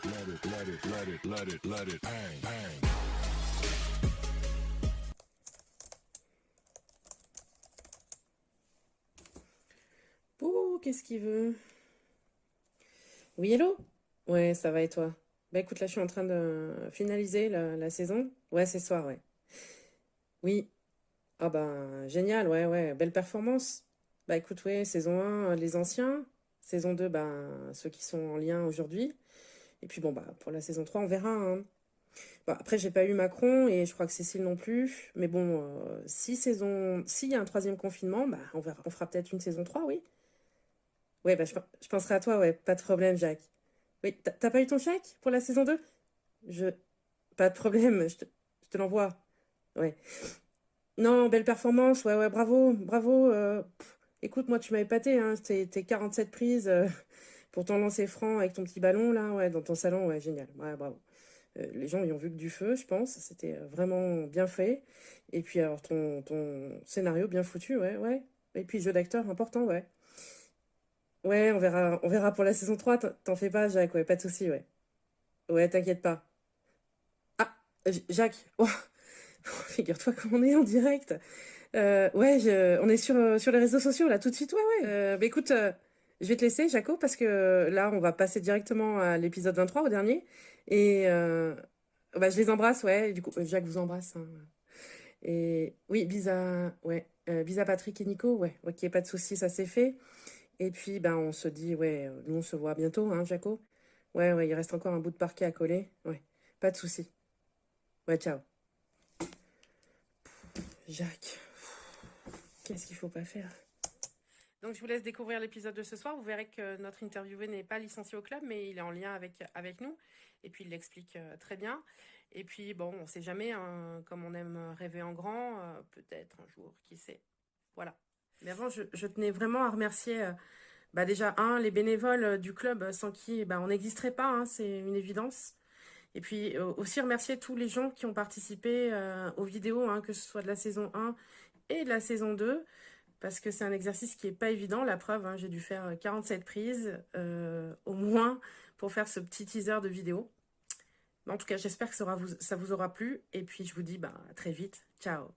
Oh, qu'est-ce qu'il veut? Oui, hello? Ouais, ça va et toi? Bah écoute, là je suis en train de finaliser la saison. Ouais, c'est ce soir, ouais. Oui. Ah ben, génial, ouais, ouais, belle performance. Bah écoute, ouais, saison 1, les anciens. Saison 2, ben, ceux qui sont en lien aujourd'hui. Et puis bon, bah pour la saison 3 on verra, hein. Bon, après, j'ai pas eu Macron et je crois que Cécile non plus. Mais bon, s'il y a un troisième confinement, bah on verra, on fera peut-être une saison 3, oui. Ouais, bah je penserai à toi, ouais, pas de problème, Jacques. Oui, t'as pas eu ton chèque pour la saison 2? Je... Pas de problème, je te l'envoie. Ouais. Non, belle performance, ouais, ouais, bravo, bravo. Écoute, moi, tu m'as épaté, hein, tes 47 prises pour ton lancer franc avec ton petit ballon, là, ouais, dans ton salon, ouais, génial. Ouais, bravo. Les gens y ont vu que du feu, je pense. C'était vraiment bien fait. Et puis, alors, ton scénario bien foutu, ouais, ouais. Et puis, jeu d'acteur important, ouais. Ouais, on verra pour la saison 3. T'en fais pas, Jacques, ouais, pas de souci, ouais. Ouais, t'inquiète pas. Ah, Jacques, oh, figure-toi qu'on est en direct. Ouais, on est sur les réseaux sociaux, là, tout de suite, ouais, ouais. Bah écoute, je vais te laisser, Jaco, parce que là, on va passer directement à l'épisode 23, au dernier. Et bah, je les embrasse, ouais. Et du coup, Jacques vous embrasse, hein. Et oui, ouais, bis à Patrick et Nico, ouais, ok, pas de souci, ça c'est fait. Et puis, ben, on se dit, ouais, nous, on se voit bientôt, hein, Jaco. Ouais, ouais, il reste encore un bout de parquet à coller. Ouais, pas de souci. Ouais, ciao. Jacques, qu'est-ce qu'il faut pas faire? Donc, je vous laisse découvrir l'épisode de ce soir. Vous verrez que notre interviewé n'est pas licencié au club, mais il est en lien avec nous. Et puis, il l'explique très bien. Et puis, bon, on sait jamais, hein, comme on aime rêver en grand, peut-être un jour, qui sait. Voilà. Mais avant, je tenais vraiment à remercier, bah déjà, les bénévoles du club, sans qui bah, on n'existerait pas, hein, c'est une évidence. Et puis, aussi remercier tous les gens qui ont participé aux vidéos, hein, que ce soit de la saison 1 et de la saison 2. Parce que c'est un exercice qui est pas évident. La preuve, hein, j'ai dû faire 47 prises, au moins, pour faire ce petit teaser de vidéo. Mais en tout cas, j'espère que ça vous aura plu. Et puis, je vous dis bah, à très vite. Ciao.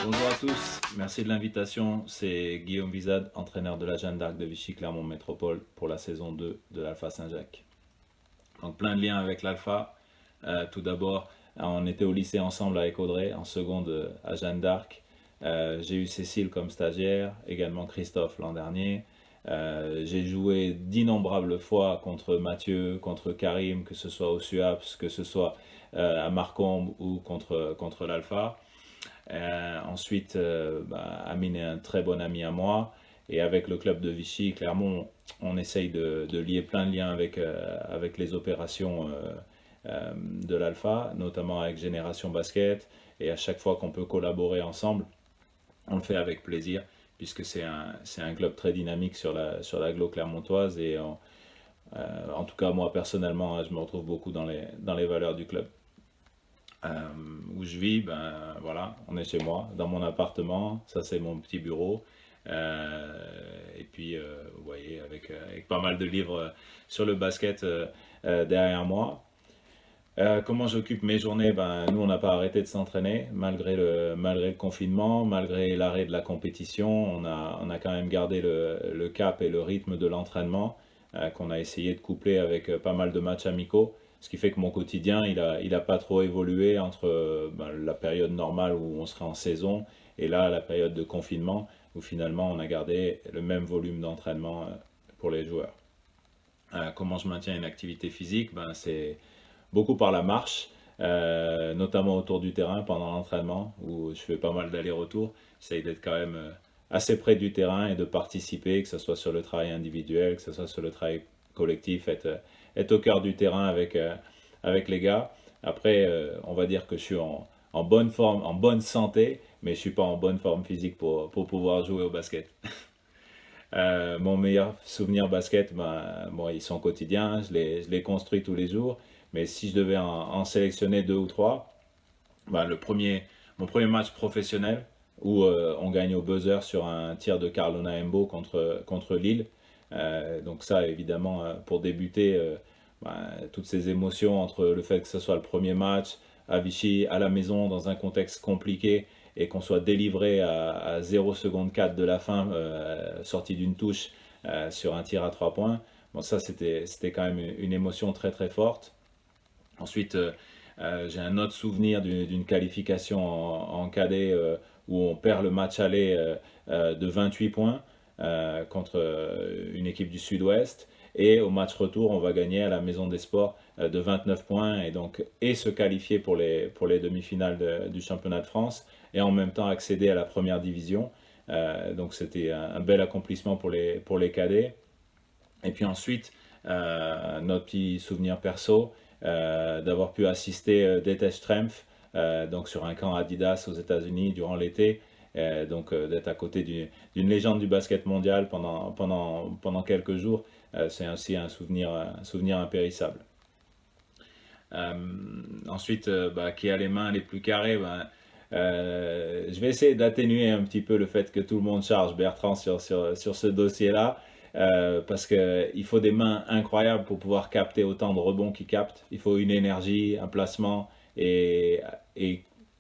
Bonjour à tous, merci de l'invitation. C'est Guillaume Vizade, entraîneur de la Jeanne d'Arc de Vichy-Clermont Métropole pour la saison 2 de l'Alpha Saint-Jacques. Donc plein de liens avec l'Alpha. Tout d'abord, on était au lycée ensemble avec Audrey, en seconde à Jeanne d'Arc. J'ai eu Cécile comme stagiaire, également Christophe l'an dernier. J'ai joué d'innombrables fois contre Mathieu, contre Karim, que ce soit au SUAPS, que ce soit à Marcombe ou contre l'Alpha. Ensuite, Amine est un très bon ami à moi. Et avec le club de Vichy, Clermont, on essaye de lier plein de liens avec les opérations de l'Alpha, notamment avec Génération Basket. Et à chaque fois qu'on peut collaborer ensemble, on le fait avec plaisir, puisque c'est un club très dynamique sur l'agglo clermontoise. Et en tout cas, moi personnellement, je me retrouve beaucoup dans les valeurs du club. Euh, où je vis, ben voilà, on est chez moi, dans mon appartement, ça c'est mon petit bureau. Et puis, vous voyez, avec pas mal de livres sur le basket derrière moi. Comment j'occupe mes journées? Ben, nous, on n'a pas arrêté de s'entraîner, malgré le confinement, malgré l'arrêt de la compétition. On a quand même gardé le cap et le rythme de l'entraînement qu'on a essayé de coupler avec pas mal de matchs amicaux. Ce qui fait que mon quotidien, il a pas trop évolué entre ben, la période normale où on serait en saison et là, la période de confinement où finalement on a gardé le même volume d'entraînement pour les joueurs. Comment je maintiens une activité physique? Ben, c'est beaucoup par la marche, notamment autour du terrain pendant l'entraînement, où je fais pas mal d'allers-retours. J'essaye d'être quand même assez près du terrain et de participer, que ce soit sur le travail individuel, que ce soit sur le travail collectif, être au cœur du terrain avec les gars. Après, on va dire que je suis en bonne forme, en bonne santé, mais je suis pas en bonne forme physique pour pouvoir jouer au basket. Mon meilleur souvenir basket, ben, bon, ils sont quotidiens, je les construis tous les jours. Mais si je devais en sélectionner deux ou trois, ben, mon premier match professionnel, où on gagne au buzzer sur un tir de Carlo Naembo contre Lille. Donc ça, évidemment, pour débuter, toutes ces émotions entre le fait que ce soit le premier match à Vichy, à la maison, dans un contexte compliqué, et qu'on soit délivré à 0 seconde 4 de la fin, sorti d'une touche sur un tir à 3 points. Bon, ça, c'était quand même une émotion très très forte. Ensuite, j'ai un autre souvenir d'une qualification en cadet où on perd le match aller de 28 points contre une équipe du Sud-Ouest. Et au match retour, on va gagner à la Maison des Sports de 29 points et se qualifier pour les demi-finales du championnat de France et en même temps accéder à la première division. Donc c'était un bel accomplissement pour les cadets. Et puis ensuite, notre petit souvenir perso, d'avoir pu assister Detesh Trempf, donc sur un camp Adidas aux États-Unis durant l'été, d'être à côté d'une légende du basket mondial pendant quelques jours, c'est aussi un souvenir impérissable. Ensuite, qui a les mains les plus carrées, je vais essayer d'atténuer un petit peu le fait que tout le monde charge Bertrand sur ce dossier-là. Parce qu'il faut des mains incroyables pour pouvoir capter autant de rebonds qu'il capte. Il faut une énergie, un placement et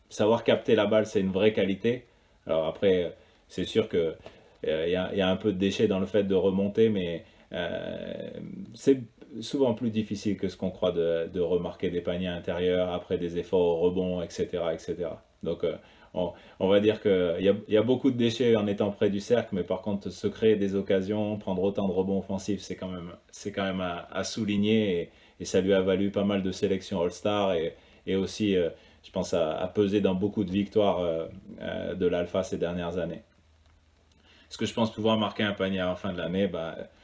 savoir capter la balle, c'est une vraie qualité. Alors après, c'est sûr que y a un peu de déchet dans le fait de remonter, mais c'est souvent plus difficile que ce qu'on croit de remarquer des paniers intérieurs après des efforts au rebond, etc., etc. Donc on va dire qu'il y a beaucoup de déchets en étant près du cercle, mais par contre, se créer des occasions, prendre autant de rebonds offensifs, c'est quand même à souligner et ça lui a valu pas mal de sélections All-Star et aussi, je pense, à peser dans beaucoup de victoires de l'Alpha ces dernières années. Est-ce que je pense pouvoir marquer un panier à la fin de l'année?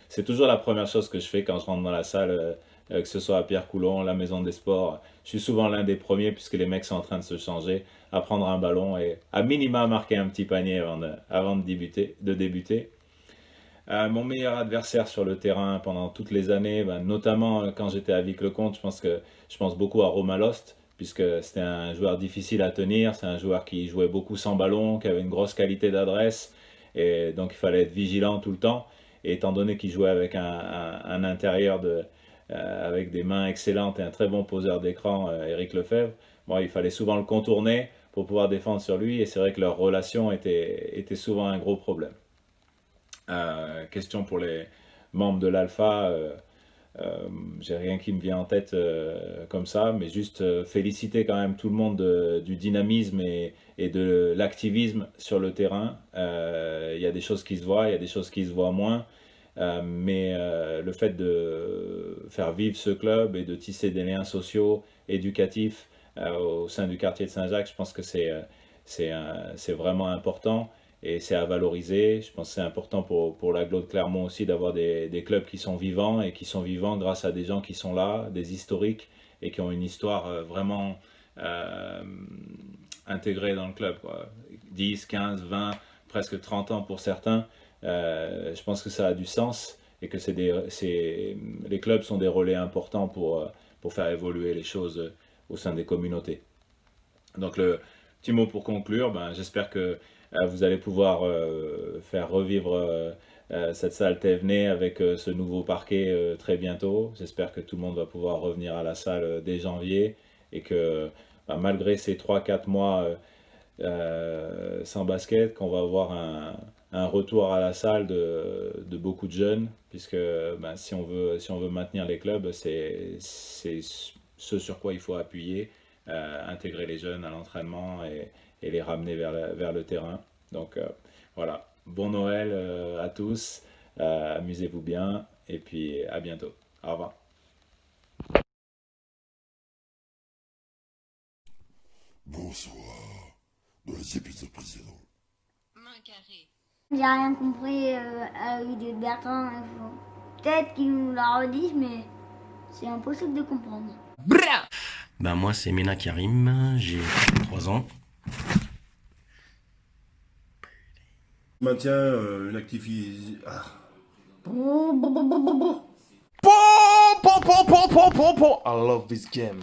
C'est toujours la première chose que je fais quand je rentre dans la salle, que ce soit à Pierre-Coulon, la Maison des Sports. Je suis souvent l'un des premiers puisque les mecs sont en train de se changer, à prendre un ballon et à minima marquer un petit panier avant de débuter. Mon meilleur adversaire sur le terrain pendant toutes les années, notamment quand j'étais à Vic-le-Comte, je pense beaucoup à Roma Lost, puisque c'était un joueur difficile à tenir, c'est un joueur qui jouait beaucoup sans ballon, qui avait une grosse qualité d'adresse, et donc il fallait être vigilant tout le temps. Et étant donné qu'il jouait avec un intérieur avec des mains excellentes et un très bon poseur d'écran, Éric Lefebvre, il fallait souvent le contourner pour pouvoir défendre sur lui, et c'est vrai que leur relation était souvent un gros problème. Question pour les membres de l'Alpha, j'ai rien qui me vient en tête comme ça, mais juste féliciter quand même tout le monde du dynamisme et de l'activisme sur le terrain. Il y a des choses qui se voient, il y a des choses qui se voient moins, mais le fait de faire vivre ce club et de tisser des liens sociaux, éducatifs au sein du quartier de Saint-Jacques, je pense que c'est vraiment important. Et c'est à valoriser. Je pense que c'est important pour l'agglo de Clermont aussi d'avoir des clubs qui sont vivants et qui sont vivants grâce à des gens qui sont là, des historiques et qui ont une histoire vraiment intégrée dans le club, quoi. 10, 15, 20, presque 30 ans pour certains. Je pense que ça a du sens et que les clubs sont des relais importants pour faire évoluer les choses au sein des communautés. Donc le petit mot pour conclure, j'espère que vous allez pouvoir faire revivre cette salle Thévenet avec ce nouveau parquet très bientôt. J'espère que tout le monde va pouvoir revenir à la salle dès janvier et que malgré ces 3-4 mois sans basket, qu'on va avoir un retour à la salle de beaucoup de jeunes, puisque si on veut maintenir les clubs, c'est ce sur quoi il faut appuyer, intégrer les jeunes à l'entraînement et les ramener vers le terrain. Donc voilà, bon Noël à tous, amusez-vous bien et puis à bientôt. Au revoir. Bonsoir. Dans les épisodes précédents. Main carrée. J'ai rien compris à la vidéo de Bertrand. Peut-être qu'il nous la redit, mais c'est impossible de comprendre. Moi c'est Mena Karim, j'ai 3 ans. Maintient une activité. I love this game.